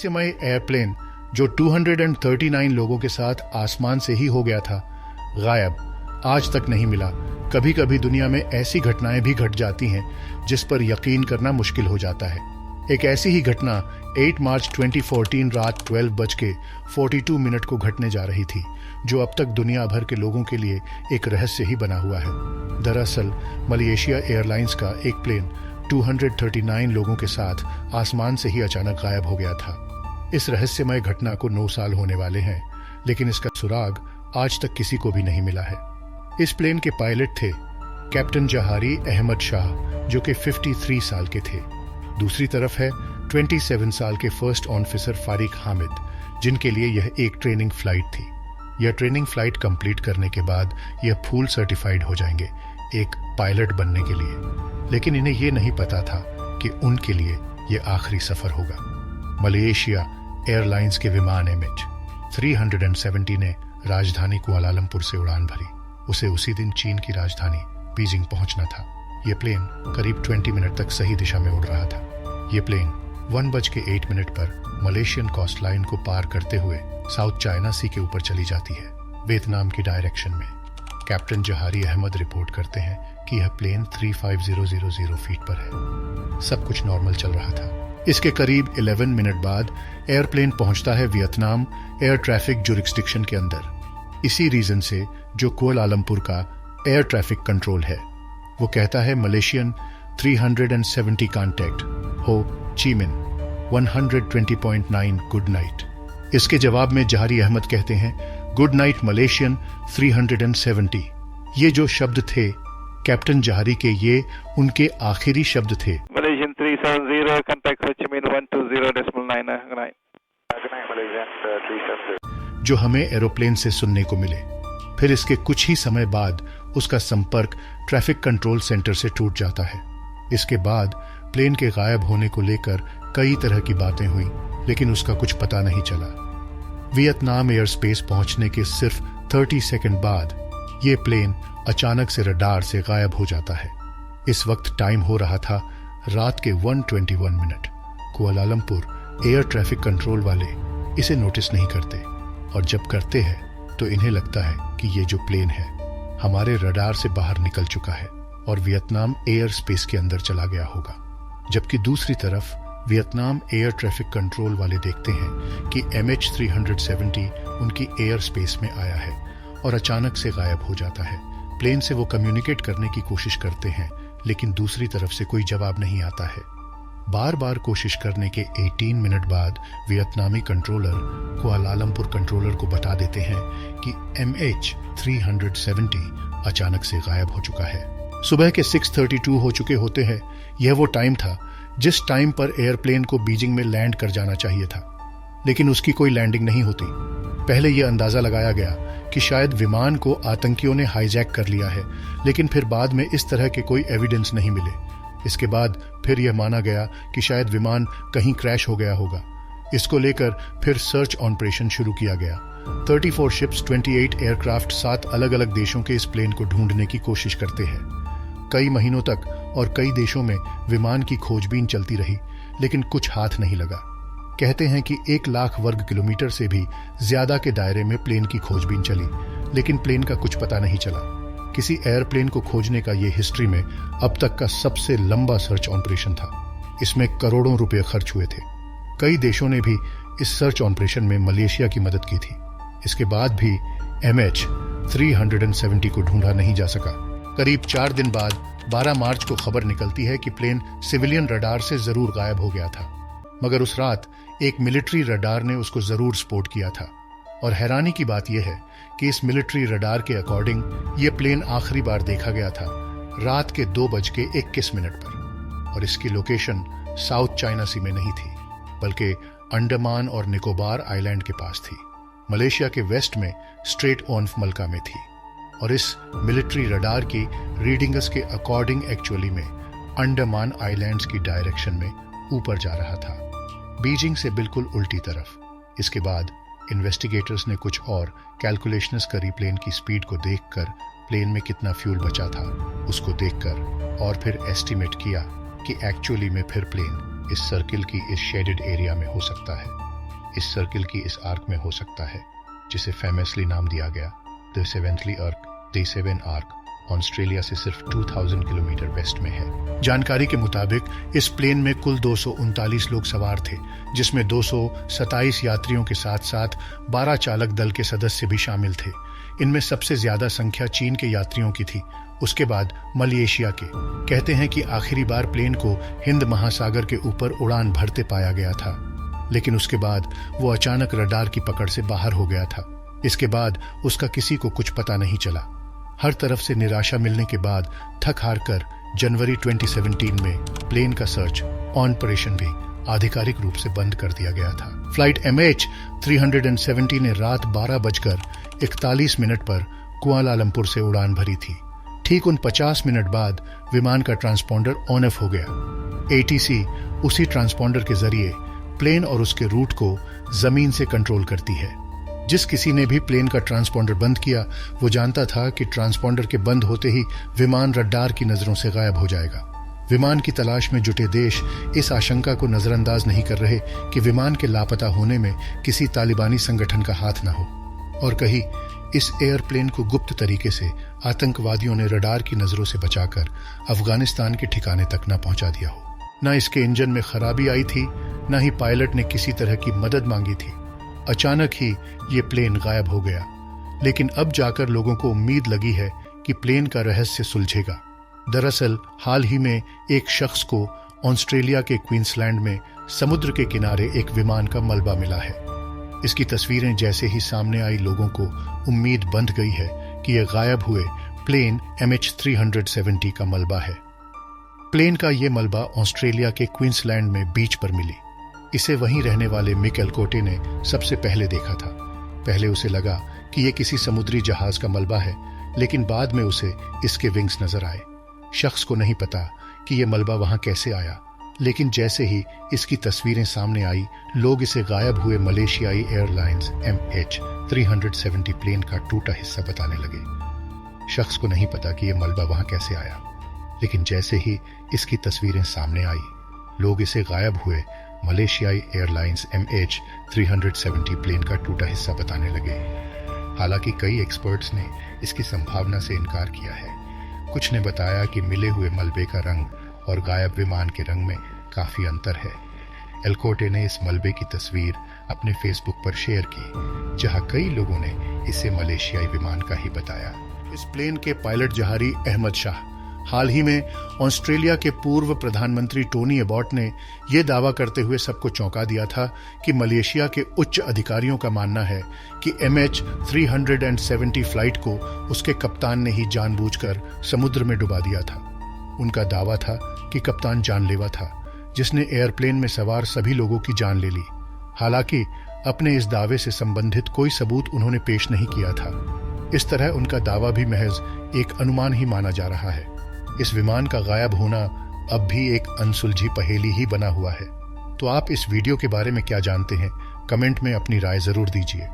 रहस्यमय एयरप्लेन जो 239 लोगों के साथ आसमान से ही हो गया था, गायब, आज तक नहीं मिला। कभी कभी दुनिया में ऐसी घटनाएं भी घट जाती हैं जिस पर यकीन करना मुश्किल हो जाता है। एक ऐसी ही घटना 8 मार्च 2014 रात 12:42 को घटने जा रही थी, जो अब तक दुनिया भर के लोगों के लिए एक रहस्य ही बना हुआ है। दरअसल मलेशिया एयरलाइंस का एक प्लेन 239 लोगों के साथ आसमान से ही अचानक गायब हो गया था। इस रहस्यमय घटना को 9 साल होने वाले हैं, लेकिन इसका सुराग आज तक किसी को भी नहीं मिला है। इस प्लेन के पायलट थे कैप्टन जहारी अहमद शाह, जो कि 53 साल के थे। दूसरी तरफ है 27 साल के फर्स्ट ऑफिसर फारिक हामिद, जिनके लिए यह एक ट्रेनिंग फ्लाइट थी। यह ट्रेनिंग फ्लाइट कंप्लीट करने के बाद यह फुल सर्टिफाइड हो जाएंगे एक पायलट बनने के लिए, लेकिन इन्हें यह नहीं पता था कि उनके लिए यह आखिरी सफर होगा। मलेशिया एयरलाइंस के विमान MH370 ने राजधानी कुआलालंपुर से उड़ान भरी। उसे उसी दिन चीन की राजधानी बीजिंग पहुंचना था। यह प्लेन करीब 20 मिनट तक सही दिशा में उड़ रहा था। यह प्लेन 1:08 पर मलेशियन कोस्ट लाइन को पार करते हुए साउथ चाइना सी के ऊपर चली जाती है, वियतनाम की डायरेक्शन में। कैप्टन जहारी अहमद रिपोर्ट करते हैं कि यह प्लेन 35000 फीट पर है। सब कुछ नॉर्मल चल रहा था। इसके करीब 11 मिनट बाद एयरप्लेन पहुंचता है वियतनाम एयर ट्रैफिक जुरिस्डिक्शन के अंदर। इसी रीजन से जो कुआलालंपुर का एयर ट्रैफिक कंट्रोल है, वो कहता है मलेशियन 370 कांटेक्ट हो चीमिन 120.9 गुड नाइट। इसके जवाब में जहारी अहमद कहते हैं गुड नाइट मलेशियन 370। ये जो शब्द थे कैप्टन जहारी के, ये उनके आखिरी शब्द थे। मलेशियन 370 कांटेक्ट हो चीमिन 120.9 गुड नाइट मलेशियन 370, जो हमें एरोप्लेन से सुनने को मिले। फिर इसके कुछ ही समय बाद उसका संपर्क ट्रैफिक कंट्रोल सेंटर से टूट जाता है। इसके बाद प्लेन के गायब होने को लेकर कई तरह की बातें हुई, लेकिन उसका कुछ पता नहीं चला। वियतनाम एयर स्पेस पहुंचने के सिर्फ 30 सेकंड बाद ये प्लेन अचानक से रडार से गायब हो जाता है। इस वक्त टाइम हो रहा था रात के 1:21। कुआलालंपुर एयर ट्रैफिक कंट्रोल वाले इसे नोटिस नहीं करते, और जब करते हैं तो इन्हें लगता है कि ये जो प्लेन है हमारे रडार से बाहर निकल चुका है और वियतनाम एयर स्पेस के अंदर चला गया होगा। जबकि दूसरी तरफ वियतनाम एयर ट्रैफिक कंट्रोल वाले देखते हैं कि MH370 उनकी एयर स्पेस में आया है और अचानक से गायब हो जाता है। प्लेन से वो कम्युनिकेट करने की कोशिश करते हैं, लेकिन दूसरी तरफ से कोई जवाब नहीं आता है। बार बार कोशिश करने के 18 मिनट बाद वियतनामी कंट्रोलर कुआलालंपुर कंट्रोलर को बता देते हैं कि MH370 अचानक से गायब हो चुका है। सुबह के 6:32 हो चुके होते हैं। यह वो टाइम था जिस टाइम पर एयरप्लेन को बीजिंग में लैंड कर जाना चाहिए था, लेकिन उसकी कोई लैंडिंग नहीं होती। पहले यह अंदाजा लगाया गया कि शायद विमान को आतंकियों ने हाईजैक कर लिया है, लेकिन फिर बाद में इस तरह के कोई एविडेंस नहीं मिले। इसके बाद फिर यह माना गया कि शायद विमान कहीं क्रैश हो गया होगा। इसको लेकर फिर सर्च ऑपरेशन शुरू किया गया। 34 शिप्स, 28 एयरक्राफ्ट 7 अलग अलग देशों के इस प्लेन को ढूंढने की कोशिश करते हैं। कई महीनों तक और कई देशों में विमान की खोजबीन चलती रही, लेकिन कुछ हाथ नहीं लगा। कहते हैं कि 1 लाख वर्ग किलोमीटर से भी ज्यादा के दायरे में प्लेन की खोजबीन चली, लेकिन प्लेन का कुछ पता नहीं चला। किसी एयरप्लेन को खोजने का ये हिस्ट्री में अब तक का सबसे लंबा सर्च ऑपरेशन था। इसमें करोड़ों रुपए खर्च हुए थे। कई देशों ने भी इस सर्च ऑपरेशन में मलेशिया की मदद की थी। इसके बाद भी MH370 को ढूंढा नहीं जा सका। करीब 4 दिन बाद 12 मार्च को खबर निकलती है कि प्लेन सिविलियन रडार से जरूर गायब हो गया था, मगर उस रात एक मिलिट्री रडार ने उसको जरूर स्पॉट किया था। और हैरानी की बात यह है कि इस मिलिट्री रडार के अकॉर्डिंग ये प्लेन आखिरी बार देखा गया था रात के 2:21 पर, और इसकी लोकेशन साउथ चाइना सी में नहीं थी, बल्कि अंडमान और निकोबार आइलैंड के पास थी। मलेशिया के वेस्ट में स्ट्रेट ऑफ मलका में थी, और इस मिलिट्री रडार की रीडिंग्स के अकॉर्डिंग एक्चुअली में अंडमान आइलैंड्स की डायरेक्शन में ऊपर जा रहा था, बीजिंग से बिल्कुल उल्टी तरफ। इसके बाद इन्वेस्टिगेटर्स ने कुछ और कैलकुलेशंस करी प्लेन की स्पीड को देखकर, प्लेन में कितना फ्यूल बचा था उसको देखकर, और फिर एस्टिमेट किया कि एक्चुअली में फिर प्लेन इस सर्किल की इस शेडेड एरिया में हो सकता है। इस सर्किल की इस आर्क में हो सकता है, जिसे फेमसली नाम दिया गया द सेवेंथली ark. The seven ark Australia से सिर्फ 2000 किलोमीटर वेस्ट में है। जानकारी के मुताबिक इस प्लेन में कुल 239 लोग सवार थे, जिसमें 227 यात्रियों के साथ साथ 12 चालक दल के सदस्य भी शामिल थे। इनमें सबसे ज्यादा संख्या चीन के यात्रियों की थी, उसके बाद मलेशिया के। कहते हैं कि आखिरी बार प्लेन को हिंद महासागर के ऊपर उड़ान भरते पाया गया था, लेकिन उसके बाद वो अचानक रडार की पकड़ से बाहर हो गया था। इसके बाद उसका किसी को कुछ पता नहीं चला। हर तरफ से निराशा मिलने के बाद थक हार कर जनवरी 2017 में प्लेन का सर्च ऑपरेशन भी आधिकारिक रूप से बंद कर दिया गया था। फ्लाइट MH370 ने रात 12:41 पर कुआलालंपुर से उड़ान भरी थी। ठीक उन 50 मिनट बाद विमान का ट्रांसपॉन्डर ऑन ऑफ हो गया। ATC उसी ट्रांसपॉन्डर के जरिए प्लेन और उसके रूट को जमीन से कंट्रोल करती है। जिस किसी ने भी प्लेन का ट्रांसपॉन्डर बंद किया, वो जानता था कि ट्रांसपॉन्डर के बंद होते ही विमान रडार की नजरों से गायब हो जाएगा। विमान की तलाश में जुटे देश इस आशंका को नजरअंदाज नहीं कर रहे कि विमान के लापता होने में किसी तालिबानी संगठन का हाथ न हो, और कहीं इस एयरप्लेन को गुप्त तरीके से आतंकवादियों ने रडार की नजरों से बचाकर अफगानिस्तान के ठिकाने तक न पहुंचा दिया हो। न इसके इंजन में खराबी आई थी, न ही पायलट ने किसी तरह की मदद मांगी थी। अचानक ही ये प्लेन गायब हो गया। लेकिन अब जाकर लोगों को उम्मीद लगी है कि प्लेन का रहस्य सुलझेगा। दरअसल हाल ही में एक शख्स को ऑस्ट्रेलिया के क्वींसलैंड में समुद्र के किनारे एक विमान का मलबा मिला है। इसकी तस्वीरें जैसे ही सामने आई, लोगों को उम्मीद बंध गई है कि यह गायब हुए प्लेन MH370 का मलबा है। प्लेन का यह मलबा ऑस्ट्रेलिया के क्वींसलैंड में बीच पर मिली। इसे वहीं रहने वाले मिक एल्कोटे ने सबसे पहले देखा था। पहले उसे लगा कि यह किसी समुद्री जहाज का मलबा है, लेकिन बाद में उसे इसके विंग्स नजर आए। शख्स को नहीं पता कि यह मलबा वहां कैसे आया, लेकिन जैसे ही इसकी तस्वीरें सामने आई, लोग इसे गायब हुए मलेशियाई एयरलाइंस MH370 प्लेन का टूटा हिस्सा बताने लगे। शख्स को नहीं पता कि यह मलबा वहां कैसे आया, लेकिन जैसे ही इसकी तस्वीरें सामने आई, लोग इसे गायब हुए मलेशियाई एयरलाइंस MH370 प्लेन का टूटा हिस्सा बताने लगे। हालांकि कई एक्सपर्ट्स ने इसकी संभावना से इनकार किया है। कुछ ने बताया कि मिले हुए मलबे का रंग और गायब विमान के रंग में काफी अंतर है। एल्कोटे ने इस मलबे की तस्वीर अपने फेसबुक पर शेयर की, जहां कई लोगों ने इसे मलेशियाई विमान का ही बताया। इस प्लेन के पायलट जहारी अहमद शाह हाल ही में ऑस्ट्रेलिया के पूर्व प्रधानमंत्री टोनी एबॉट ने यह दावा करते हुए सबको चौंका दिया था कि मलेशिया के उच्च अधिकारियों का मानना है कि MH370 फ्लाइट को उसके कप्तान ने ही जानबूझकर समुद्र में डुबा दिया था। उनका दावा था कि कप्तान जानलेवा था, जिसने एयरप्लेन में सवार सभी लोगों की जान ले ली। हालांकि अपने इस दावे से संबंधित कोई सबूत उन्होंने पेश नहीं किया था। इस तरह उनका दावा भी महज एक अनुमान ही माना जा रहा है। इस विमान का गायब होना अब भी एक अनसुलझी पहेली ही बना हुआ है। तो आप इस वीडियो के बारे में क्या जानते हैं? कमेंट में अपनी राय जरूर दीजिए।